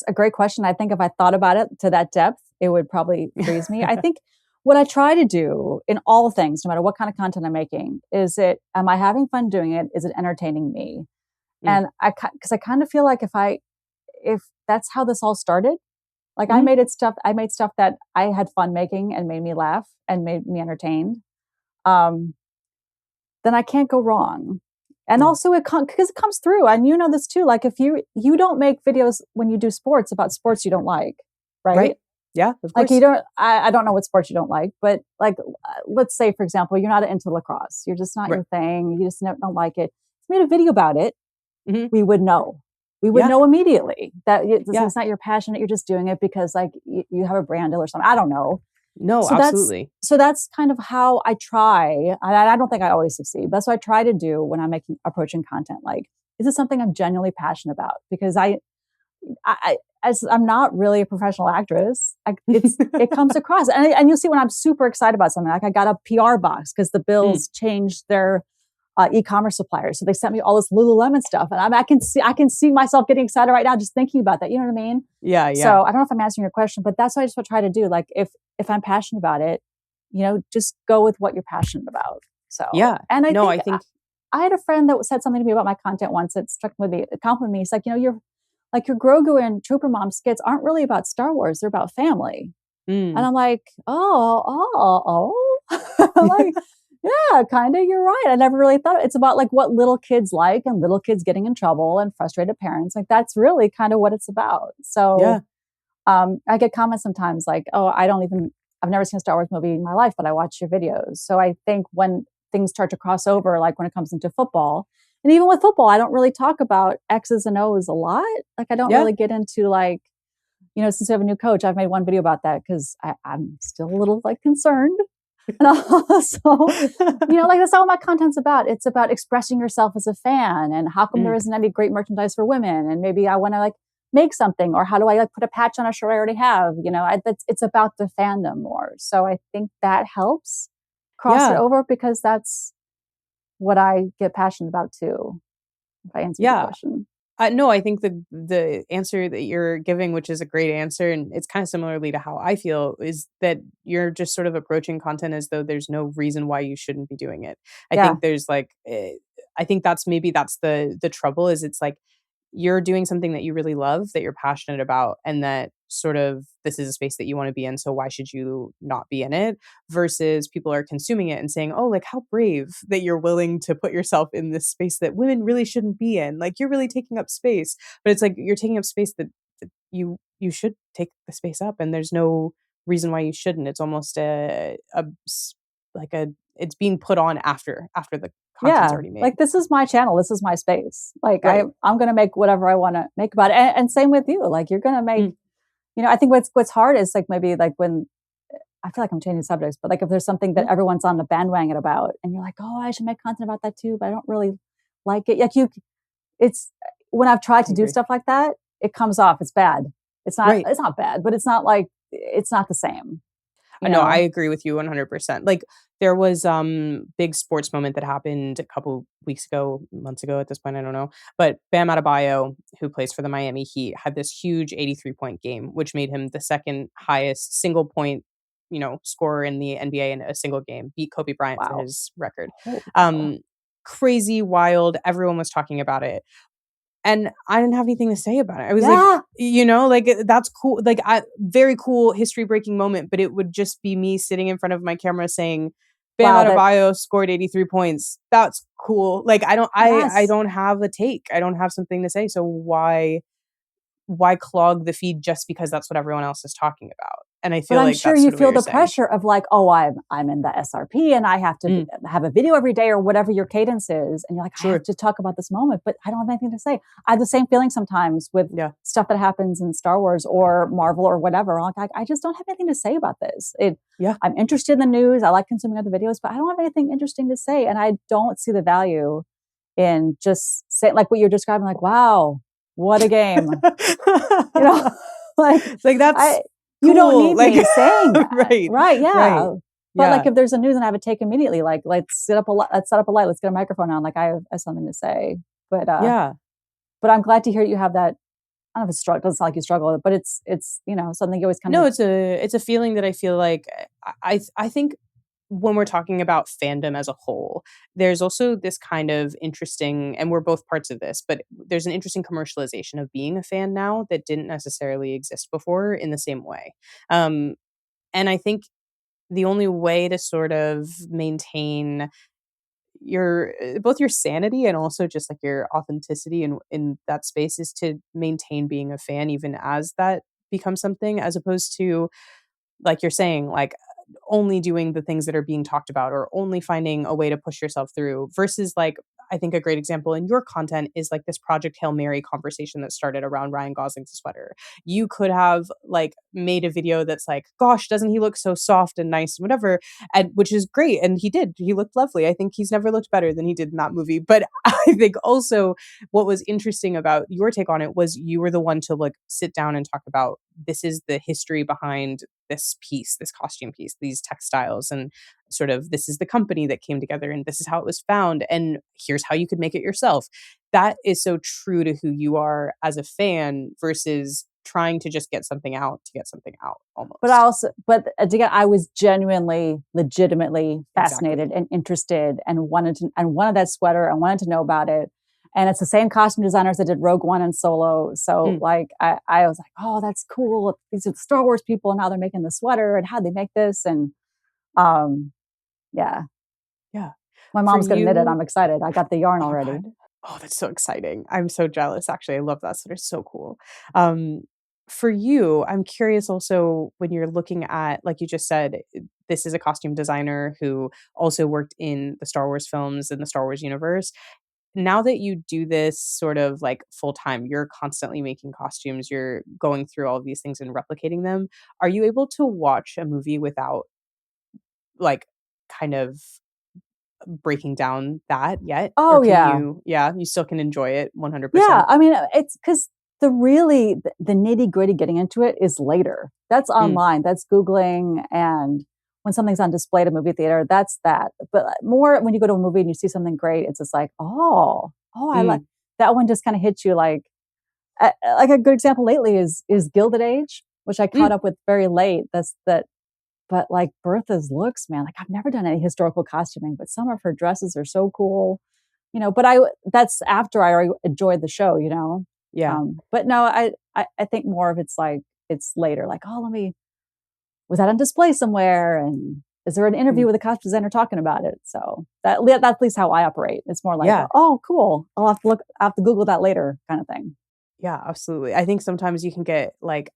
a great question. I think if I thought about it to that depth, it would probably freeze me. I think what I try to do in all things, no matter what kind of content I'm making, am I having fun doing it? Is it entertaining me? And because I kind of feel like if that's how this all started, like I made stuff that I had fun making and made me laugh and made me entertained, then I can't go wrong. And also because it comes through, and you know this too. Like if you don't make videos when you do sports about sports you don't like, right? Yeah, of course. Like you don't. I don't know what sports you don't like, but like let's say for example, you're not into lacrosse. You're just not your thing. You just don't like it. If you made a video about it, we would know. We would know immediately that it's not your passion. That you're just doing it because like you have a brand deal or something. I don't know. No, absolutely. That's kind of how I try. I don't think I always succeed. That's what I try to do when I'm approaching content. Like, is this something I'm genuinely passionate about? Because as I'm not really a professional actress, it comes across. And you'll see when I'm super excited about something. Like I got a PR box because the Bills changed their e-commerce suppliers. So they sent me all this Lululemon stuff. And I can see myself getting excited right now just thinking about that. You know what I mean? Yeah. So I don't know if I'm answering your question, but that's what I just try to do. Like if I'm passionate about it, you know, just go with what you're passionate about. So and I think I had a friend that said something to me about my content once that struck with me. It complimented me. It's like, you know, your Grogu and Trooper Mom skits aren't really about Star Wars. They're about family. And I'm like, oh. I'm like, yeah, kind of. You're right. I never really thought it's about like what little kids like and little kids getting in trouble and frustrated parents. Like that's really kind of what it's about. So I get comments sometimes like, oh, I've never seen a Star Wars movie in my life, but I watch your videos. So I think when things start to cross over, like when it comes into football, and even with football, I don't really talk about X's and O's a lot. Like I don't really get into like, you know, since we have a new coach, I've made one video about that because I'm still a little like concerned. And also, you know, like that's all my content's about. It's about expressing yourself as a fan and how come there isn't any great merchandise for women? And maybe I want to like make something, or how do I like put a patch on a shirt I already have? You know, it's about the fandom more. So I think that helps cross it over because that's what I get passionate about too. If I answer the question. No, I think the answer that you're giving, which is a great answer, and it's kind of similarly to how I feel, is that you're just sort of approaching content as though there's no reason why you shouldn't be doing it. I think there's like, I think that's the trouble is it's like you're doing something that you really love, that you're passionate about, and that sort of this is a space that you want to be in, so why should you not be in it? Versus people are consuming it and saying, oh, like how brave that you're willing to put yourself in this space that women really shouldn't be in. Like you're really taking up space. But it's like you're taking up space that you should take the space up, and there's no reason why you shouldn't. It's almost it's being put on after the content's already made. Like this is my channel, this is my space. Like Right. I'm going to make whatever I want to make about it. And same with you. Like you're going to make, I think what's hard is like maybe like when I feel like I'm changing subjects, but like if there's something that everyone's on the bandwagon about, and you're like, oh, I should make content about that too, but I don't really like it. Like it's when I've tried to do stuff like that, it comes off. It's bad. It's not. Right. It's not bad, but it's not like it's not the same. I know, I agree with you 100%. Like there was big sports moment that happened a couple weeks ago, months ago at this point, I don't know. But Bam Adebayo, who plays for the Miami Heat, had this huge 83-point game, which made him the second highest single point, scorer in the NBA in a single game, beat Kobe Bryant for his record. Crazy, wild. Everyone was talking about it. And I didn't have anything to say about it. I was like, that's cool. Like, very cool history breaking moment, but it would just be me sitting in front of my camera saying, Bam Adebayo scored 83 points. That's cool. Like, I don't have a take. I don't have something to say. So why clog the feed just because that's what everyone else is talking about? And I feel I'm sure you feel the pressure of like, oh, I'm in the SRP and I have to have a video every day or whatever your cadence is. And you're like, I have to talk about this moment, but I don't have anything to say. I have the same feeling sometimes with stuff that happens in Star Wars or Marvel or whatever. Like, I just don't have anything to say about this. I'm interested in the news. I like consuming other videos, but I don't have anything interesting to say. And I don't see the value in just saying like what you're describing, like, wow, what a game. Like that's you don't need me saying that. Right, yeah. Right. But like if there's a news and I have a take immediately, like let's set up a light, let's get a microphone on. Like I have something to say. But but I'm glad to hear you have that. I don't know if it's struggle. It doesn't sound like you struggle with it, but it's something you always kind of. No, it's a feeling that I feel like I think when we're talking about fandom as a whole, there's also this kind of interesting, and we're both parts of this, but there's an interesting commercialization of being a fan now that didn't necessarily exist before in the same way. And I think the only way to sort of maintain both your sanity and also just like your authenticity in that space is to maintain being a fan, even as that becomes something, as opposed to, like you're saying, like only doing the things that are being talked about or only finding a way to push yourself through, versus like, I think a great example in your content is like this Project Hail Mary conversation that started around Ryan Gosling's sweater. You could have like made a video that's like, gosh, doesn't he look so soft and nice and whatever, and which is great. And he looked lovely. I think he's never looked better than he did in that movie. But I think also what was interesting about your take on it was you were the one to like sit down and talk about, this is the history behind this piece, this costume piece, these textiles, and sort of this is the company that came together and this is how it was found and here's how you could make it yourself. That is so true to who you are as a fan versus trying to just get something out to get something out almost. But again, I was legitimately fascinated and interested and wanted that sweater and wanted to know about it. And it's the same costume designers that did Rogue One and Solo. So like, I was like, oh, that's cool. These are the Star Wars people and how they're making the sweater and how they make this. And yeah. My mom's going to knit it. I'm excited. I got the yarn already. God. Oh, that's so exciting. I'm so jealous. Actually, I love that sweater. It's so cool. For you, I'm curious also when you're looking at, like you just said, this is a costume designer who also worked in the Star Wars films and the Star Wars universe. Now that you do this sort of like full time, you're constantly making costumes, you're going through all of these things and replicating them. Are you able to watch a movie without like kind of breaking down that yet? Oh, you still can enjoy it 100%. Yeah, I mean, it's because the nitty gritty getting into it is later. That's online. That's Googling, and when something's on display at a movie theater, that's that. But more when you go to a movie and you see something great, it's just like, I like that one. Just kind of hits you like a good example lately is Gilded Age, which I caught up with very late. But like Bertha's looks, man, like I've never done any historical costuming, but some of her dresses are so cool, but that's after I already enjoyed the show, Yeah. But no, I think more of it's later, like, oh, was that on display somewhere? And is there an interview with a cosplay designer talking about it? So that's at least how I operate. It's more like, Yeah. oh, cool. I'll have to Google that later kind of thing. Yeah, absolutely. I think sometimes you can get like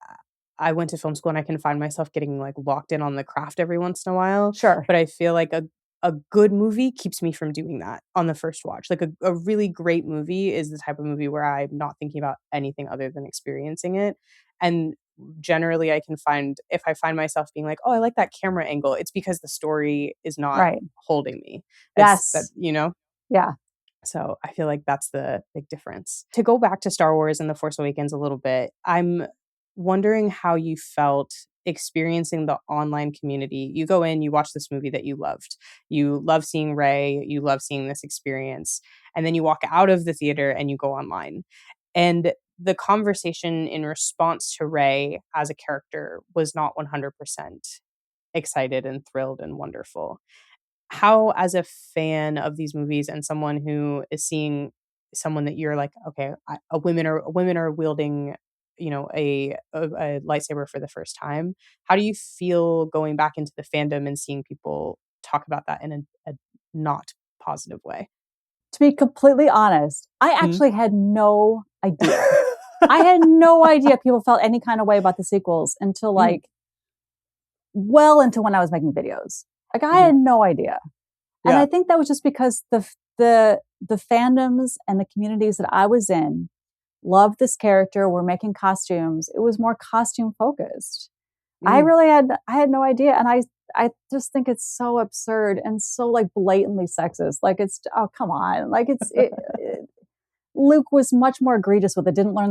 I went to film school and I can find myself getting like locked in on the craft every once in a while, Sure. but I feel like a good movie keeps me from doing that on the first watch. Like a really great movie is the type of movie where I'm not thinking about anything other than experiencing it. And generally I can find if I find myself being like, "Oh, I like that camera angle," it's because the story is not Right. holding me. It's that, Yes. you know? Yeah. So I feel like that's the big difference. To go back to Star Wars and The Force Awakens a little bit, I'm wondering how you felt experiencing the online community. You go in, you watch this movie that you loved. You love seeing Rey, you love seeing this experience, and then you walk out of the theater and you go online. And the conversation in response to Rey as a character was not 100% excited and thrilled and wonderful. How, as a fan of these movies and someone who is seeing someone that you're like, okay, women are wielding, a lightsaber for the first time. How do you feel going back into the fandom and seeing people talk about that in a not positive way? To be completely honest, I Mhm. actually had no idea. I had no idea people felt any kind of way about the sequels until Mm, like well into when I was making videos. Like I mhm. had no idea. And I Yeah. think that was just because the fandoms and the communities that I was in loved this character, were making costumes. It was more costume focused. Mm. I had no idea. And I just think it's so absurd and so like blatantly sexist. Like it's oh come on. Like Luke was much more egregious with it. Didn't learn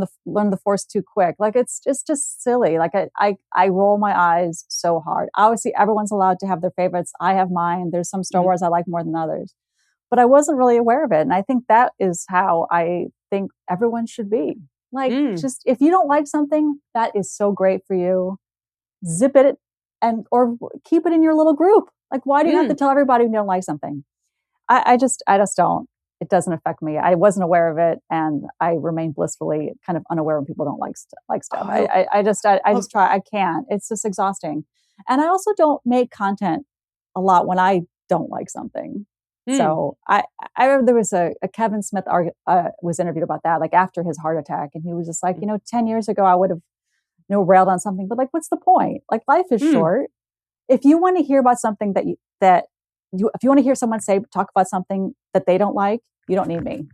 the Force too quick. Like it's just silly. Like I roll my eyes so hard. Obviously, everyone's allowed to have their favorites. I have mine. There's some Star Mhm. Wars I like more than others, but I wasn't really aware of it. And I think that is how I think everyone should be. Like, Mm. just if you don't like something that is so great for you, zip it and or keep it in your little group. Like, why do you have to Mm. tell everybody you don't like something? I just don't. It doesn't affect me. I wasn't aware of it, and I remain blissfully kind of unaware when people don't like stuff. Oh, I oh, just try. I can't. It's just exhausting, and I also don't make content a lot when I don't like something. mm. So I remember there was a Kevin Smith was interviewed about that, like after his heart attack, and he was just like, Mm. 10 years ago I would have railed on something, but like, what's the point? Like, life is Mm. short. If you want to hear about something if you want to hear someone talk about something that they don't like, you don't need me.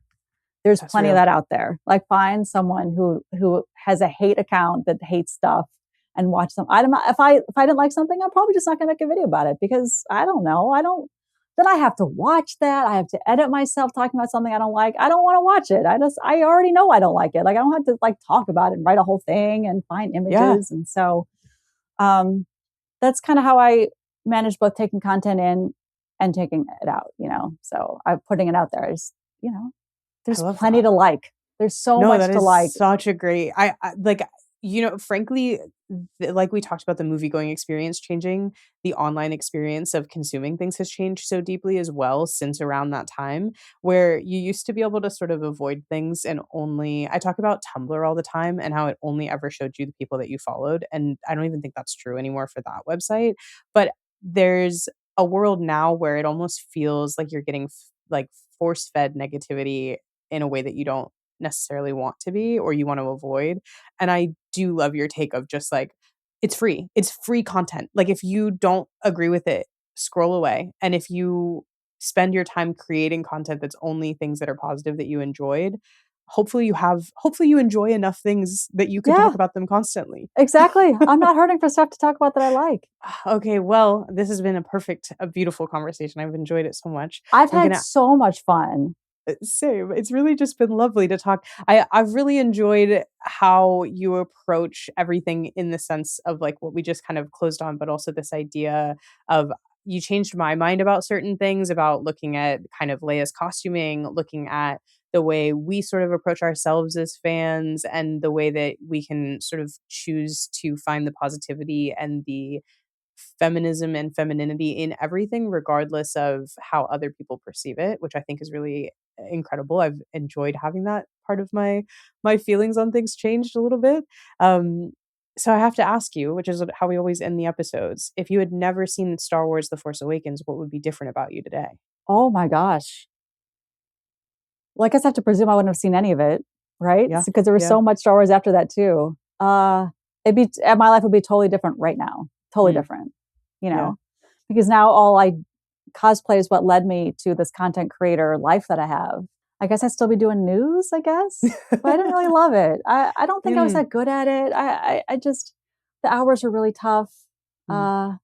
There's That's plenty of real. that out there. Like, find someone who has a hate account that hates stuff and watch them. I don't know if I didn't like something, I'm probably just not going to make a video about it because I don't know. I don't. Then I have to watch that. I have to edit myself talking about something I don't like. I don't want to watch it. I already know I don't like it. Like, I don't have to like talk about it and write a whole thing and find Yeah. images. And so um, that's kind of how I manage both taking content in and taking it out. So I'm putting it out there. I There's love plenty that. to like. There's so No, much that to is like. such a great I like, frankly, like we talked about the movie going experience changing, the online experience of consuming things has changed so deeply as well since around that time, where you used to be able to sort of avoid things and only I talk about Tumblr all the time and how it only ever showed you the people that you followed, and I don't even think that's true anymore for that website, but there's a world now where it almost feels like you're getting like force-fed negativity in a way that you don't necessarily want to be or you want to avoid. And I do love your take of just like, it's free. It's free content. Like if you don't agree with it, scroll away. And if you spend your time creating content that's only things that are positive that you enjoyed, hopefully you enjoy enough things that you can talk Yeah, about them constantly. exactly. I'm not hurting for stuff to talk about that I like. Okay, well, this has been a beautiful conversation. I've enjoyed it so much. I've I'm had gonna so much fun. Same. It's really just been lovely to talk. I've really enjoyed how you approach everything in the sense of like what we just kind of closed on, but also this idea of you changed my mind about certain things, about looking at kind of Leia's costuming, looking at the way we sort of approach ourselves as fans and the way that we can sort of choose to find the positivity and the feminism and femininity in everything, regardless of how other people perceive it, which I think is really incredible. I've enjoyed having that part of my feelings on things changed a little bit. So I have to ask you, which is how we always end the episodes, if you had never seen Star Wars The Force Awakens, what would be different about you today? Oh my gosh. Well, I guess I have to presume I wouldn't have seen any of it, right? Yeah. Because there was so much Star Wars after that too. My life would be totally different right now. Totally different, because now all I cosplay is what led me to this content creator life that I have. I guess I'd still be doing news, I guess, but I didn't really love it. I don't think I was that good at it. I just, the hours were really tough. But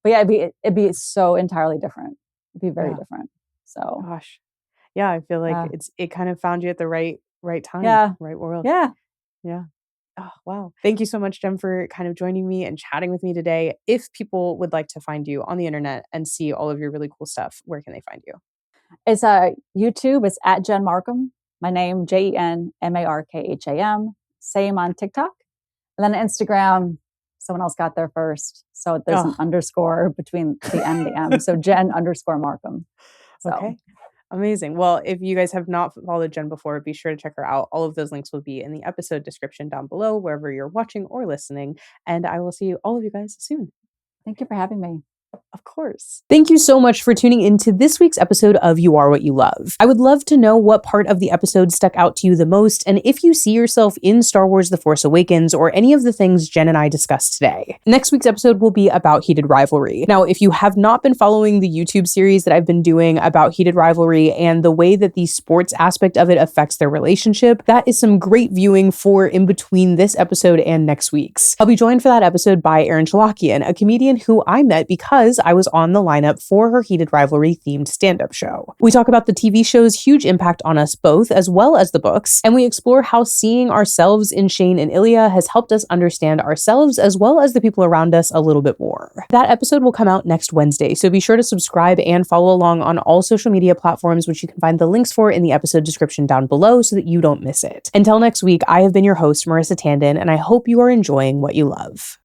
yeah, it'd be so entirely different. It'd be very different. So, gosh, yeah, I feel like it kind of found you at the right time, right world. Yeah. Oh, wow. Thank you so much, Jem, for kind of joining me and chatting with me today. If people would like to find you on the internet and see all of your really cool stuff, where can they find you? It's YouTube. It's at Jen Markham. My name, JenMarkham. Same on TikTok. And then Instagram, someone else got there first. So there's an underscore between the N and the M. So Jen_Markham. So. Okay. Amazing. Well, if you guys have not followed Jen before, be sure to check her out. All of those links will be in the episode description down below, wherever you're watching or listening. And I will see all of you guys soon. Thank you for having me. Of course. Thank you so much for tuning into this week's episode of You Are What You Love. I would love to know what part of the episode stuck out to you the most, and if you see yourself in Star Wars The Force Awakens or any of the things Jen and I discussed today. Next week's episode will be about Heated Rivalry. Now, if you have not been following the YouTube series that I've been doing about Heated Rivalry and the way that the sports aspect of it affects their relationship, that is some great viewing for in between this episode and next week's. I'll be joined for that episode by Erin Cholakian, a comedian who I met because I was on the lineup for her Heated Rivalry themed stand-up show. We talk about the TV show's huge impact on us both, as well as the books, and we explore how seeing ourselves in Shane and Ilya has helped us understand ourselves as well as the people around us a little bit more. That episode will come out next Wednesday, so be sure to subscribe and follow along on all social media platforms, which you can find the links for in the episode description down below so that you don't miss it. Until next week, I have been your host, Marissa Tandon, and I hope you are enjoying what you love.